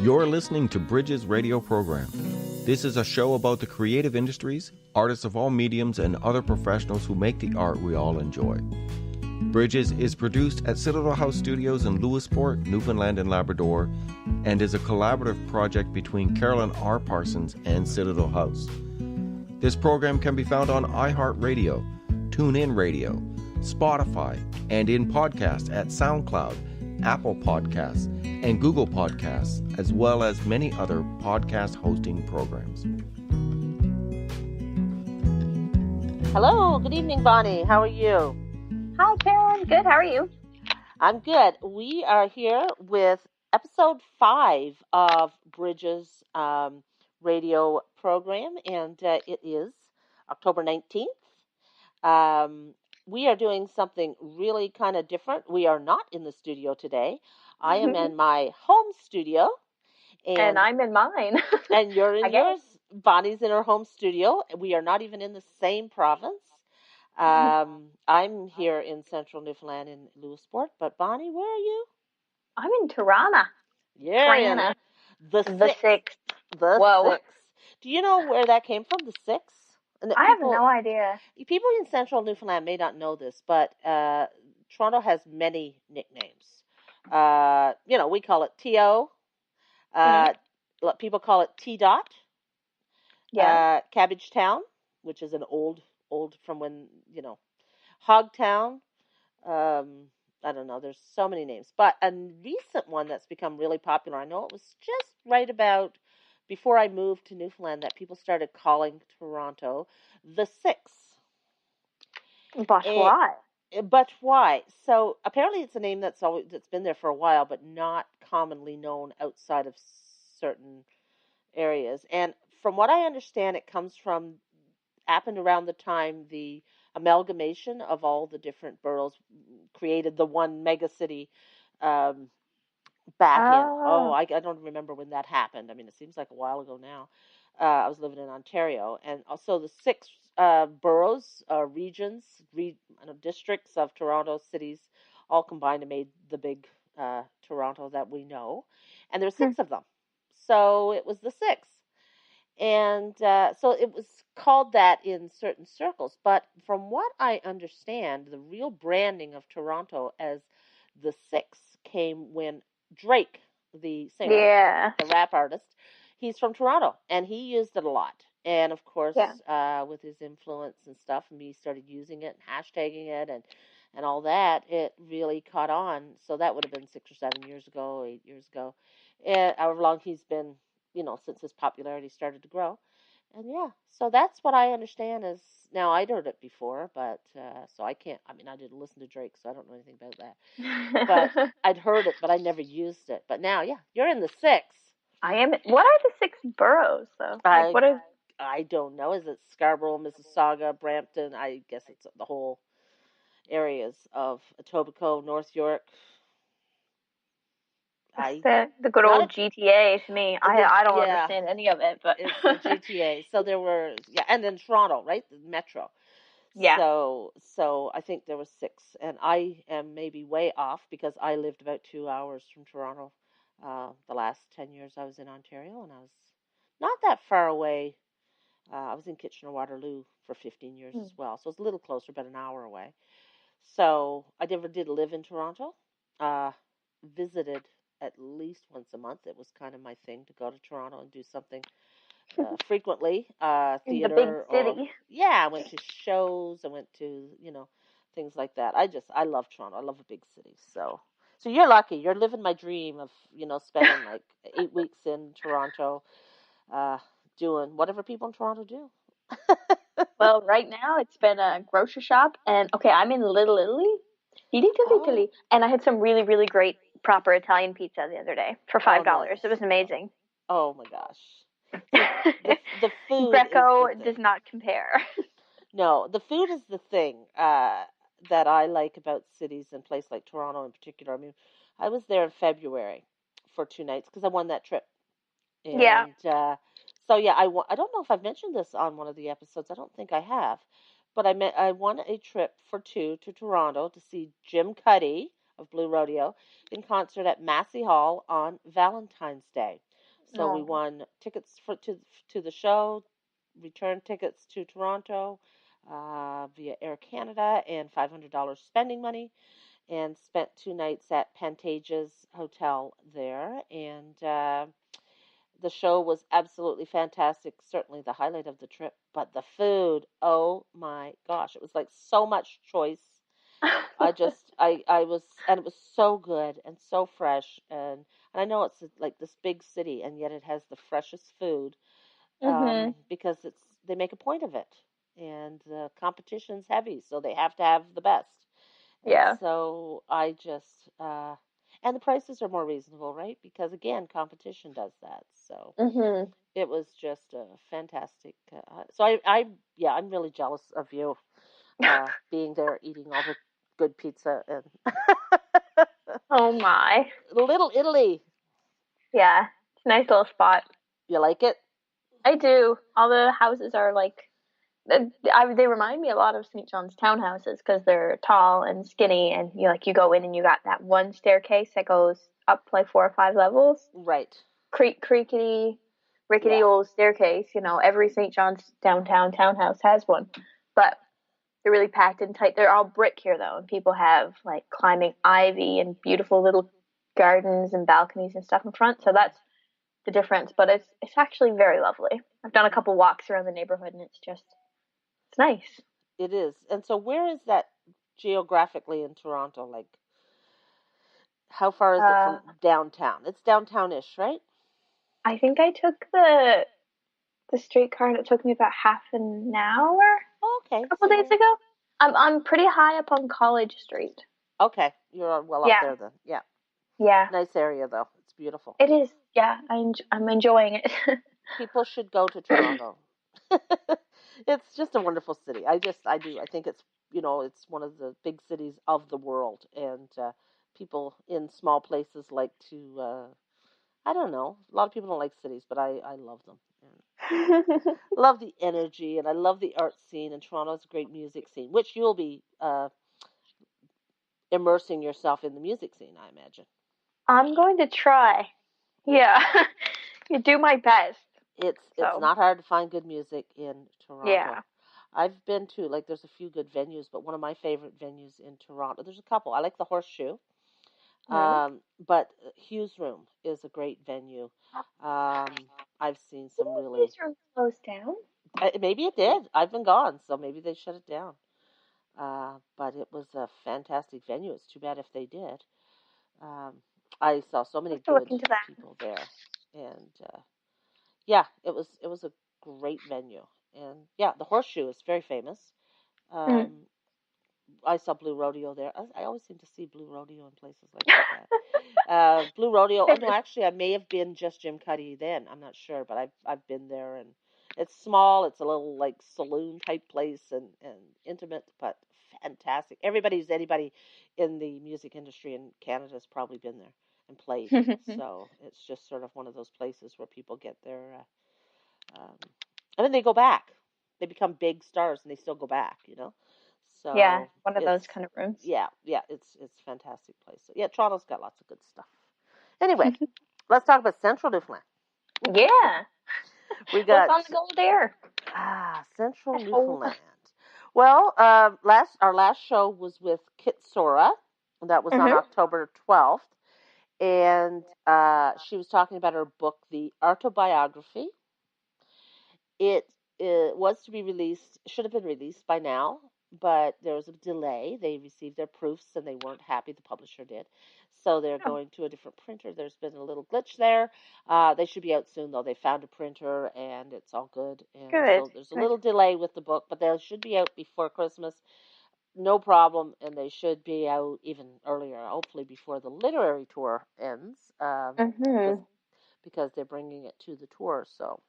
You're listening to Bridges Radio Program. This is a show about the creative industries, artists of all mediums, and other professionals who make the art we all enjoy. Bridges is produced at Citadel House Studios in Lewisport, Newfoundland and Labrador, and is a collaborative project between Carolyn R. Parsons and Citadel House. This program can be found on iHeartRadio, TuneIn Radio, Spotify, and in podcast at SoundCloud, Apple Podcasts, and Google Podcasts, as well as many other podcast hosting programs. Hello, good evening, Bonnie. How are you? Hi, Carolyn. Good. How are you? I'm good. We are here with episode 5 of Bridges radio program, and it is October 19th. We are doing something really kind of different. We are not in the studio today. I am in my home studio. And I'm in mine. And you're in yours. Bonnie's in her home studio. We are not even in the same province. I'm here in central Newfoundland in Lewisport. But Bonnie, where are you? I'm in Tirana. Yeah, Tirana. The sixth. Whoa. Sixth. Do you know where that came from, the sixth? I have no idea. People in central Newfoundland may not know this, but Toronto has many nicknames. We call it T.O. People call it T-Dot. Yeah. Cabbage Town, which is an old from when, Hogtown. I don't know. There's so many names. But a recent one that's become really popular, I know it was just right about before I moved to Newfoundland that people started calling Toronto the Six. But why? But why? So apparently it's a name that's been there for a while, but not commonly known outside of certain areas. And from what I understand, it happened around the time the amalgamation of all the different boroughs created the one mega city back in. I don't remember when that happened. I mean, it seems like a while ago now. I was living in Ontario, and also the 6 boroughs, regions, districts of Toronto cities, all combined and made the big Toronto that we know. And there were 6 of them, so it was the 6. And so it was called that in certain circles. But from what I understand, the real branding of Toronto as the 6 came when Drake, the singer, the rap artist, he's from Toronto, and he used it a lot. And, of course, with his influence and stuff, and he started using it and hashtagging it and all that, it really caught on. So that would have been 6 or 7 years ago, 8 years ago, however long he's been, since his popularity started to grow. And, so that's what I understand is, now I'd heard it before, but, so I can't, I didn't listen to Drake, so I don't know anything about that. But I'd heard it, but I never used it. But now, you're in the 6. I am. What are the 6 boroughs, though? I don't know. Is it Scarborough, Mississauga, Brampton? I guess it's the whole areas of Etobicoke, North York. The good old GTA to me. I don't understand any of it, but it's the GTA. So there were and then Toronto, right? The Metro. Yeah. So I think there was 6, and I am maybe way off because I lived about 2 hours from Toronto. The last 10 years I was in Ontario, and I was not that far away. I was in Kitchener-Waterloo for 15 years as well, so it's a little closer, but an hour away. So I never did live in Toronto. Visited at least once a month. It was kind of my thing to go to Toronto and do something frequently. Theater. The big city. I went to shows. I went to, things like that. I love Toronto. I love a big city. So you're lucky. You're living my dream of, spending like 8 weeks in Toronto, doing whatever people in Toronto do. Well, right now it's been a grocery shop, and I'm in Little Italy, and I had some really, really great proper Italian pizza the other day for $5. Nice. It was amazing. Oh my gosh. The food Greco does not compare. No, the food is the thing that I like about cities and places like Toronto in particular. I mean, I was there in February for 2 nights because I won that trip. And, I don't know if I've mentioned this on one of the episodes. I don't think I have. But I won a trip for 2 to Toronto to see Jim Cuddy of Blue Rodeo in concert at Massey Hall on Valentine's Day. So we No. won tickets to the show, return tickets to Toronto via Air Canada, and $500 spending money, and spent 2 nights at Pantage's Hotel there. And the show was absolutely fantastic, certainly the highlight of the trip. But the food, oh my gosh, it was like so much choice. I was, and it was so good and so fresh. And I know it's like this big city, and yet it has the freshest food Mhm. because they make a point of it. And the competition's heavy, so they have to have the best. And Yeah. so and the prices are more reasonable, right? Because again, competition does that. So Mhm. it was just a fantastic. So yeah, I'm really jealous of you being there eating all the good pizza and Oh my. Little Italy. Yeah. It's a nice little spot. You like it? I do. All the houses are like they remind me a lot of St. John's townhouses because they're tall and skinny, and you go in and you got that one staircase that goes up like 4 or 5 levels. Right. Creakety, rickety Yeah. old staircase. Every St. John's downtown townhouse has one, but they're really packed and tight. They're all brick here though, and people have like climbing ivy and beautiful little gardens and balconies and stuff in front. So that's the difference, but it's actually very lovely. I've done a couple walks around the neighborhood, and it's nice. It is. And so where is that geographically in Toronto? Like how far is it Uh, from downtown? It's downtownish, right? I think I took the streetcar, and it took me about half an hour Oh, a okay. couple So days ago. I'm pretty high up on College Street. okay, you're well up Yeah, there then. Yeah. yeah, Nice area though. It's beautiful. it is. Yeah, I'm enjoying it. People should go to Toronto. It's just a wonderful city. I do. I think it's one of the big cities of the world, and people in small places like to. I don't know. A lot of people don't like cities, but I love them. And I love the energy, and I love the art scene. And Toronto's a great music scene, which you'll be immersing yourself in the music scene, I imagine. I'm going to try. Yeah. Yeah, you do my best. It's So not hard to find good music in Toronto. yeah. I've been to like there's a few good venues, but one of my favorite venues in Toronto. There's a couple. I like the Horseshoe, Hmm. but Hughes Room is a great venue. I've seen some really. Newsroom closed down. Maybe it did. I've been gone, so maybe they shut it down. But it was a fantastic venue. It's too bad if they did. Um, I saw so I'll many have to look good into that. people there, and yeah, it was a great venue, and yeah, the Horseshoe is very famous. Mm. Um, I saw Blue Rodeo there. I always seem to see Blue Rodeo in places like that. Blue Rodeo. Oh no, Famous. actually, I may have been just Jim Cuddy then. I'm not sure, but I've been there, and it's small. It's a little like saloon type place, and intimate, but fantastic. Anybody in the music industry in Canada has probably been there and played. So it's just sort of one of those places where people get their, and then they go back. They become big stars, and they still go back. Yeah, So one of it's those kind of rooms. yeah, it's a fantastic place. So, yeah, Toronto's got lots of good stuff. Anyway, let's talk about Central Newfoundland. Yeah. We What's got on the gold there? Central Oh. Newfoundland. Well, our last show was with Kitsora. That was on Mhm. October 12th, and she was talking about her book, The Autobiography. It was to be released, should have been released by now, but there was a delay. They received their proofs and they weren't happy, the publisher did. So they're Oh, going to a different printer. There's been a little glitch there. They should be out soon, though. They found a printer and it's all good. And good. so there's a Good. little delay with the book, but they should be out before Christmas. No problem. And they should be out even earlier, hopefully before the literary tour ends, because Mhm. because they're bringing it to the tour. So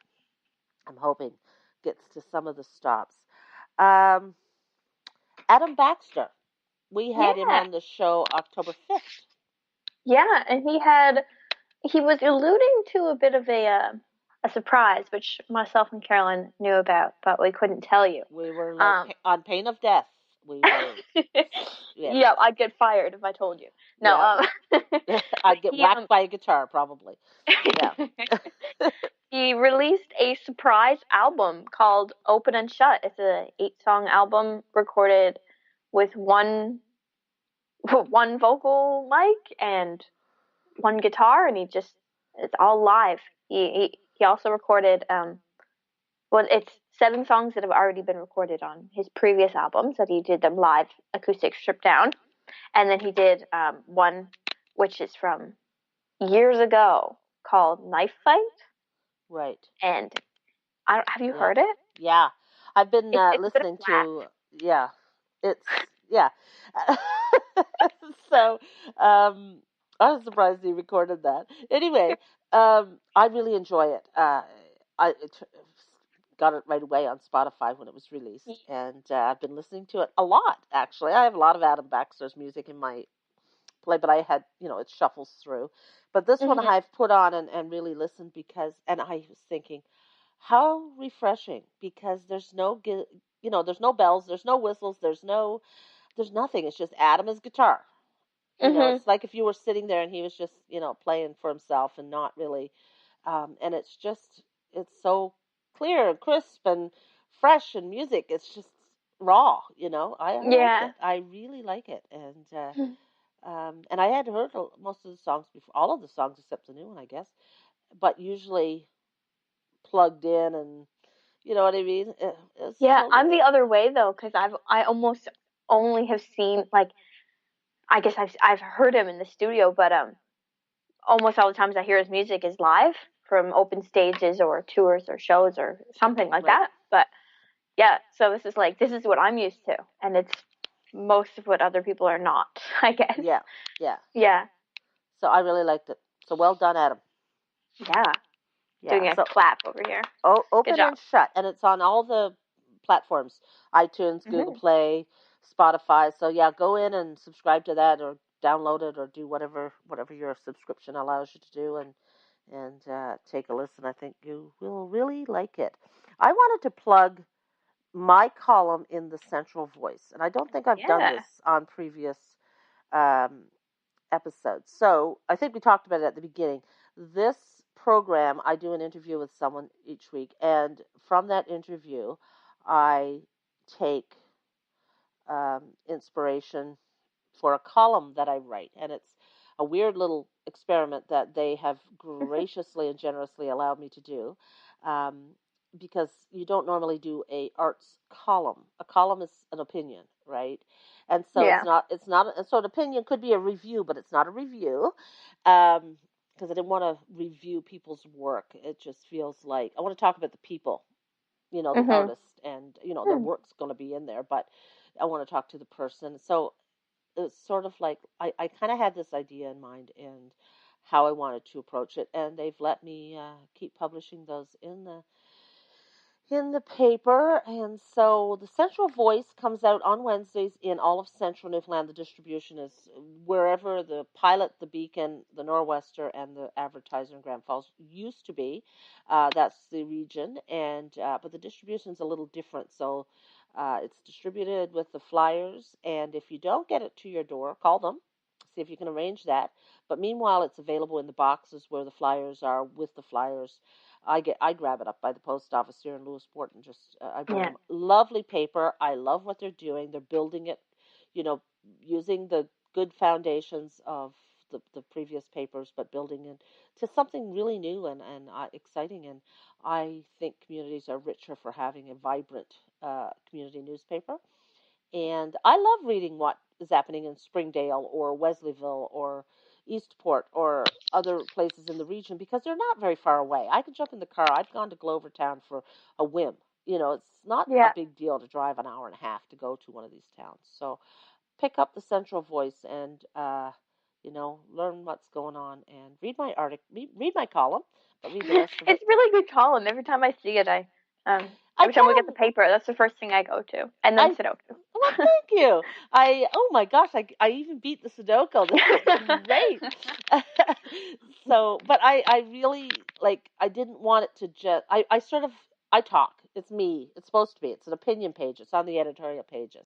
I'm hoping gets to some of the stops. Um, Adam Baxter, we had him Yeah. on the show October 5th. Yeah, and he was alluding to a bit of a surprise, which myself and Carolyn knew about, but we couldn't tell you. We were like Um, on pain of death. We were, yeah, Yeah, I'd get fired if I told you. No, yeah. but I'd get he whacked by a guitar probably. Yeah. he released a surprise album called Open and Shut. It's a 8-song album recorded with one vocal mic and one guitar, and it's all live. He also recorded well, it's 7 songs that have already been recorded on his previous albums that he did them live, acoustic stripped down, and then he did one which is from years ago called Knife Fight, Right. and have you Yeah. heard it? Yeah. I've been It's a bit of listening blast. to, yeah. It's, yeah. So, um, I was surprised he recorded that. Anyway, I really enjoy it. I got it right away on Spotify when it was released, and I've been listening to it a lot, actually. I have a lot of Adam Baxter's music in my play, but I had, it shuffles through. But this one Hmm. I've put on and really listened and I was thinking, how refreshing, because there's no bells, there's no whistles, there's nothing. It's just Adam's guitar. Hmm. It's like if you were sitting there and he was just, playing for himself and not really, and it's so clear and crisp and fresh and music. It's just raw. I like Yeah. it. I really like it. And I had heard most of the songs before, all of the songs except the new one, I guess, but usually plugged in and you know what I mean? It's Yeah, so I'm good. the other way though, because I almost only have seen, like, I guess I've heard him in the studio, but almost all the times I hear his music is live from open stages or tours or shows or something like Right. that. But yeah, so this is what I'm used to, and it's most of what other people are not, I guess. Yeah. Yeah. Yeah, So I really liked it. So well done, Adam. yeah. Yeah. Doing a So clap over here. Good open job. and shut, and it's on all the platforms: iTunes, Google Hmm. Play, Spotify. So yeah, go in and subscribe to that, or download it, or do whatever your subscription allows you to do, and take a listen. I think you will really like it. I wanted to plug my column in the Central Voice, and I don't think I've done Yeah. this on previous um, episodes. So I think we talked about it at the beginning. This program, I do an interview with someone each week, and from that interview, I take inspiration for a column that I write, and it's a weird little experiment that they have graciously and generously allowed me to do, um, because you don't normally do a arts column. A column is an opinion, right? And so Yeah. it's not. So an opinion could be a review, but it's not a review, because I didn't want to review people's work. It just feels like I want to talk about the people, the Hmm. artist, and their work's going to be in there, but I want to talk to the person. So it's sort of like I kind of had this idea in mind and how I wanted to approach it, and they've let me keep publishing those in the paper. And so the Central Voice comes out on Wednesdays in all of Central Newfoundland. The distribution is wherever the Pilot, the Beacon, the Nor'Wester, and the Advertiser in Grand Falls used to be. That's the region, and but the distribution is a little different. So it's distributed with the flyers, and if you don't get it to your door, call them. See if you can arrange that. But meanwhile, it's available in the boxes where the flyers are with the flyers. I grab it up by the post office here in Lewisport and just I bring Yeah. them. Lovely paper. I love what they're doing. They're building it, you know, using the good foundations of the previous papers, but building it to something really new and exciting. And I think communities are richer for having a vibrant community newspaper. And I love reading what is happening in Springdale or Wesleyville or Eastport or other places in the region because they're not very far away. I can jump in the car. I've gone to Glovertown for a whim. It's not a Yeah. big deal to drive an hour and a half to go to one of these towns. So pick up the Central Voice and, learn what's going on and read my article, read my column, but read the rest of it. It's really good column. Every time I see it, I every time we kind get the of, paper, that's the first thing I go to, and then I Sudoku. Well, thank you. Oh my gosh, I even beat the Sudoku. This is great. So, but I really I didn't want it to just, I sort of, I talk. It's me. It's supposed to be. It's an opinion page. It's on the editorial pages.